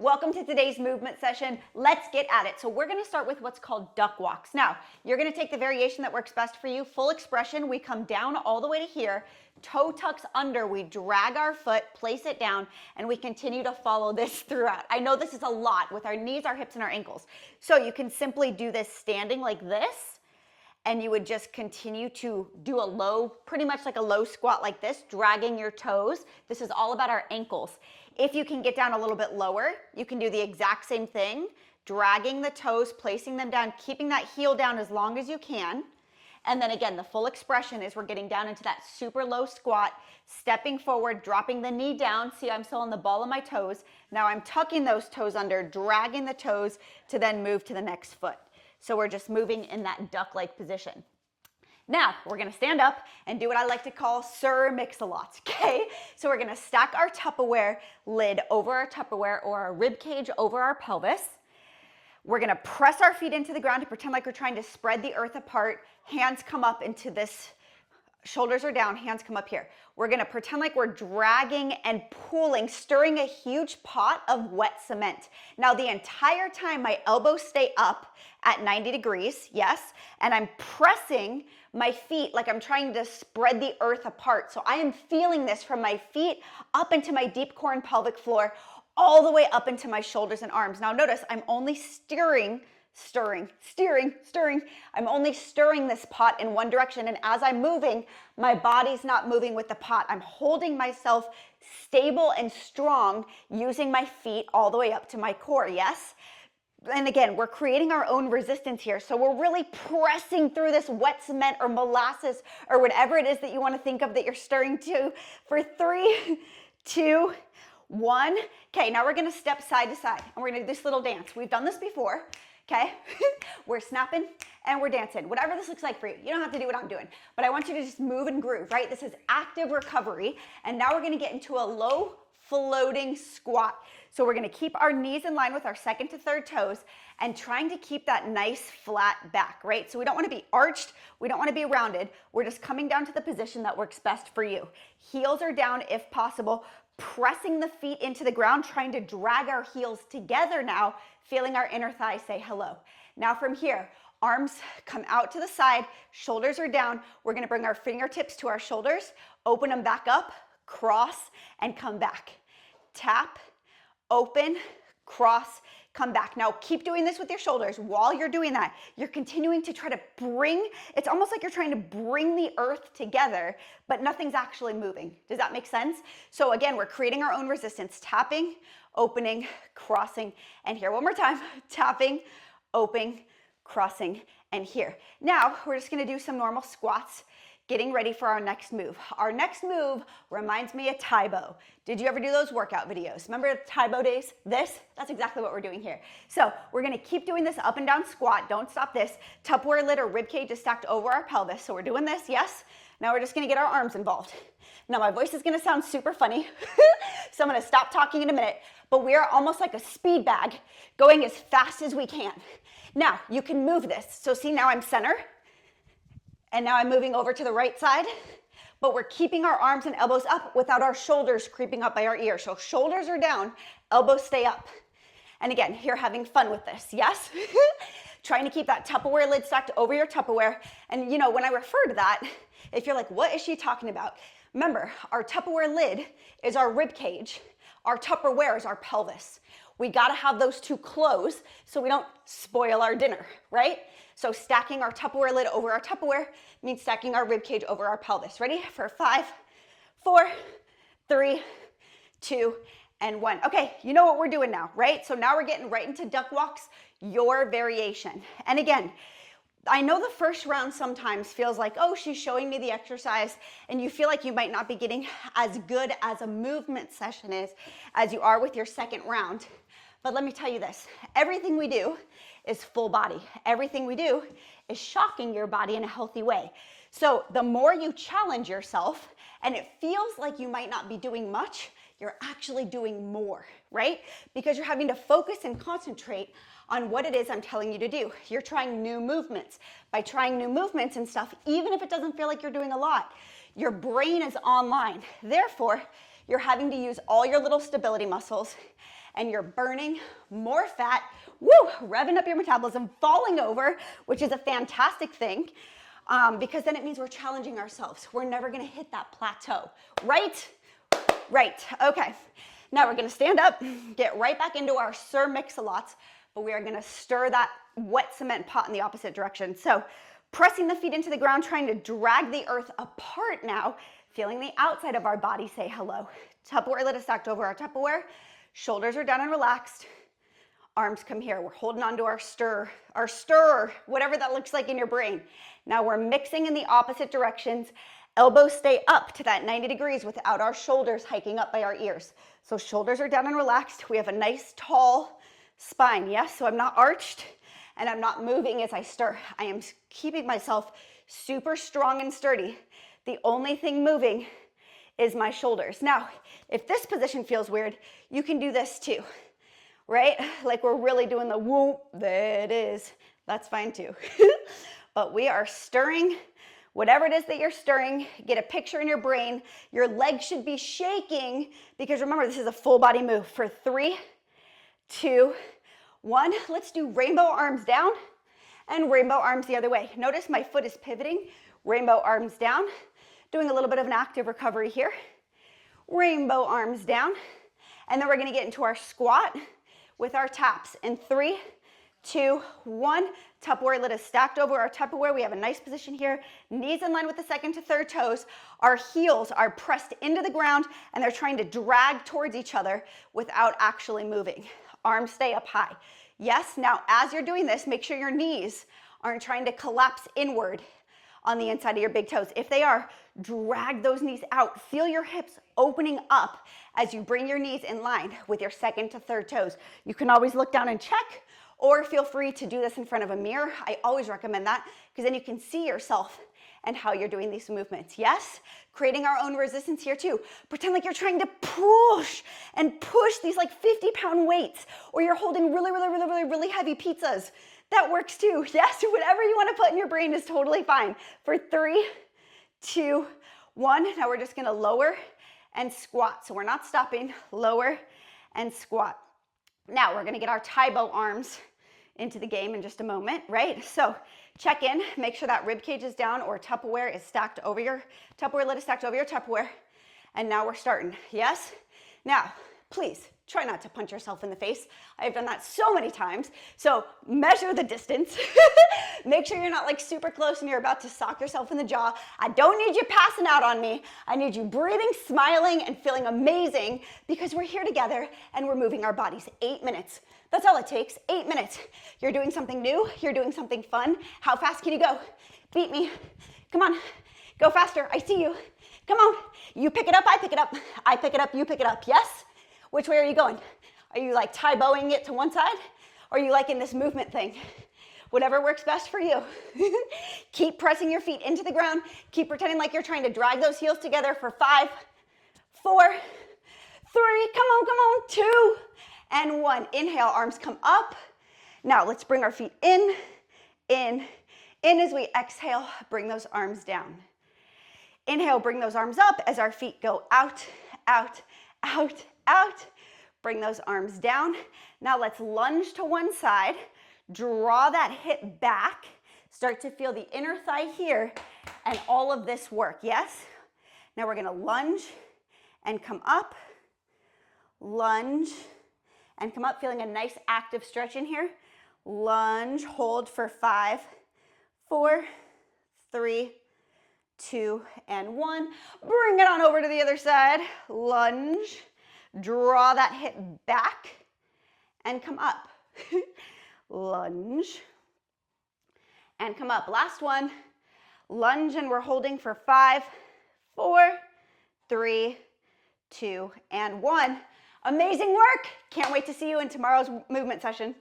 Welcome to today's movement session. Let's get at it. So we're gonna start with what's called duck walks. Now, you're gonna take the variation that works best for you, full expression. We come down all the way to here, toe tucks under, we drag our foot, place it down, and we continue to follow this throughout. I know this is a lot with our knees, our hips, and our ankles. So you can simply do this standing like this, and you would just continue to do a low, pretty much like a low squat like this, dragging your toes. This is all about our ankles. If you can get down a little bit lower, you can do the exact same thing, dragging the toes, placing them down, keeping that heel down as long as you can. And then again, the full expression is we're getting down into that super low squat, stepping forward, dropping the knee down. See, I'm still on the ball of my toes. Now I'm tucking those toes under, dragging the toes to then move to the next foot. So we're just moving in that duck-like position. Now, we're gonna stand up and do what I like to call Sir Mix-a-Lot, okay? So we're gonna stack our Tupperware lid over our Tupperware or our rib cage over our pelvis. We're gonna press our feet into the ground to pretend like we're trying to spread the earth apart. Hands come up into this, shoulders are down, hands come up here. We're gonna pretend like we're dragging and pulling, stirring a huge pot of wet cement. Now the entire time my elbows stay up at 90 degrees, yes, and I'm pressing my feet like I'm trying to spread the earth apart. So I am feeling this from my feet up into my deep core and pelvic floor, all the way up into my shoulders and arms. Now notice I'm only stirring. I'm only stirring this pot in one direction. And as I'm moving, my body's not moving with the pot. I'm holding myself stable and strong using my feet all the way up to my core, yes? And again, we're creating our own resistance here. So we're really pressing through this wet cement or molasses or whatever it is that you want to think of that you're stirring to for 3, 2, 1. Okay, now we're going to step side to side and we're going to do this little dance. We've done this before. Okay, we're snapping and we're dancing. Whatever this looks like for you. You don't have to do what I'm doing, but I want you to just move and groove, right? This is active recovery. And now we're gonna get into a low floating squat. So we're gonna keep our knees in line with our second to third toes and trying to keep that nice flat back, right? So we don't wanna be arched, we don't wanna be rounded. We're just coming down to the position that works best for you. Heels are down if possible, pressing the feet into the ground, trying to drag our heels together now, feeling our inner thighs say hello. Now from here, arms come out to the side, shoulders are down. We're gonna bring our fingertips to our shoulders, open them back up, cross, and come back. Tap, open, cross, come back. Now keep doing this with your shoulders. While you're doing that, you're continuing to try to bring, it's almost like you're trying to bring the earth together, but nothing's actually moving. Does that make sense? So again, we're creating our own resistance, tapping, opening, crossing, and here. One more time, tapping, opening, crossing, and here. Now, we're just gonna do some normal squats, getting ready for our next move. Our next move reminds me of Tae Bo. Did you ever do those workout videos? Remember Tae Bo days? That's exactly what we're doing here. So we're gonna keep doing this up and down squat. Don't stop this. Tupperware lid or rib cage is stacked over our pelvis. So we're doing this, yes? Now we're just gonna get our arms involved. Now my voice is gonna sound super funny, so I'm gonna stop talking in a minute, but we are almost like a speed bag going as fast as we can. Now you can move this. So see, now I'm center, and now I'm moving over to the right side, but we're keeping our arms and elbows up without our shoulders creeping up by our ears. So shoulders are down, elbows stay up. And again, you're having fun with this, yes? Trying to keep that Tupperware lid stacked over your Tupperware. And you know, when I refer to that, if you're like, what is she talking about? Remember, our Tupperware lid is our rib cage. Our Tupperware is our pelvis. We gotta have those two close so we don't spoil our dinner, right? So stacking our Tupperware lid over our Tupperware means stacking our rib cage over our pelvis. Ready? For 5, 4, 3, 2, and 1. Okay, you know what we're doing now, right? So now we're getting right into duck walks, your variation. And again, I know the first round sometimes feels like, oh, she's showing me the exercise, and you feel like you might not be getting as good as a movement session is as you are with your second round. But let me tell you this, everything we do is full body. Everything we do is shocking your body in a healthy way. So the more you challenge yourself, and it feels like you might not be doing much, you're actually doing more, right? Because you're having to focus and concentrate on what it is I'm telling you to do. You're trying new movements. By trying new movements and stuff, even if it doesn't feel like you're doing a lot, your brain is online. Therefore, you're having to use all your little stability muscles and you're burning more fat, woo, revving up your metabolism, falling over, which is a fantastic thing, because then it means we're challenging ourselves. We're never gonna hit that plateau, right? Right, okay. Now we're gonna stand up, get right back into our Sir Mix-a-Lots, but we are gonna stir that wet cement pot in the opposite direction. So pressing the feet into the ground, trying to drag the earth apart now, feeling the outside of our body say hello. Tupperware lid is stacked over our Tupperware, shoulders are down and relaxed, arms come here. We're holding on to our stir, whatever that looks like in your brain. Now we're mixing in the opposite directions. Elbows stay up to that 90 degrees without our shoulders hiking up by our ears. So shoulders are down and relaxed. We have a nice tall spine, yes? So I'm not arched and I'm not moving as I stir. I am keeping myself super strong and sturdy. The only thing moving is my shoulders. Now, if this position feels weird, you can do this too, right? Like we're really doing the whoop, there it is. That's fine too. But we are stirring. Whatever it is that you're stirring, get a picture in your brain. Your legs should be shaking because remember, this is a full body move for 3, 2, 1. Let's do rainbow arms down and rainbow arms the other way. Notice my foot is pivoting. Rainbow arms down. Doing a little bit of an active recovery here. Rainbow arms down. And then we're gonna get into our squat with our taps in 3, 2, 1. Tupperware lid is stacked over our Tupperware. We have a nice position here. Knees in line with the second to third toes. Our heels are pressed into the ground and they're trying to drag towards each other without actually moving. Arms stay up high. Yes, now as you're doing this, make sure your knees aren't trying to collapse inward on the inside of your big toes. If they are, drag those knees out. Feel your hips opening up as you bring your knees in line with your second to third toes. You can always look down and check, or feel free to do this in front of a mirror. I always recommend that because then you can see yourself and how you're doing these movements. Yes, creating our own resistance here too. Pretend like you're trying to push these like 50-pound weights, or you're holding really heavy pizzas. That works too. Yes, whatever you want to put in your brain is totally fine. For 3, 2, 1. Now we're just gonna lower and squat. So we're not stopping, lower and squat. Now we're gonna get our Tae-Bo arms into the game in just a moment, right? So check in, make sure that rib cage is down or Tupperware is stacked over your, Tupperware lid is stacked over your Tupperware. And now we're starting, yes? Now, please try not to punch yourself in the face. I've done that so many times. So measure the distance. Make sure you're not like super close and you're about to sock yourself in the jaw. I don't need you passing out on me. I need you breathing, smiling, and feeling amazing because we're here together and we're moving our bodies. 8 minutes. That's all it takes, 8 minutes. You're doing something new. You're doing something fun. How fast can you go? Beat me. Come on. Go faster. I see you. Come on. You pick it up. I pick it up. I pick it up. You pick it up. Yes? Which way are you going? Are you like Tae-Boing it to one side? Or are you liking this movement thing? Whatever works best for you. Keep pressing your feet into the ground. Keep pretending like you're trying to drag those heels together for 5, 4, 3, come on, 2, and 1. Inhale, arms come up. Now let's bring our feet in as we exhale, bring those arms down. Inhale, bring those arms up as our feet go out, out, out, out. Bring those arms down. Now let's lunge to one side. Draw that hip back. Start to feel the inner thigh here and all of this work, yes? Now we're gonna lunge and come up. Lunge and come up, feeling a nice active stretch in here. Lunge, hold for 5, 4, 3, 2, and 1. Bring it on over to the other side. Lunge, draw that hip back, and come up. Lunge, and come up. Last one. Lunge, and we're holding for 5, 4, 3, 2, and 1. Amazing work. Can't wait to see you in tomorrow's movement session.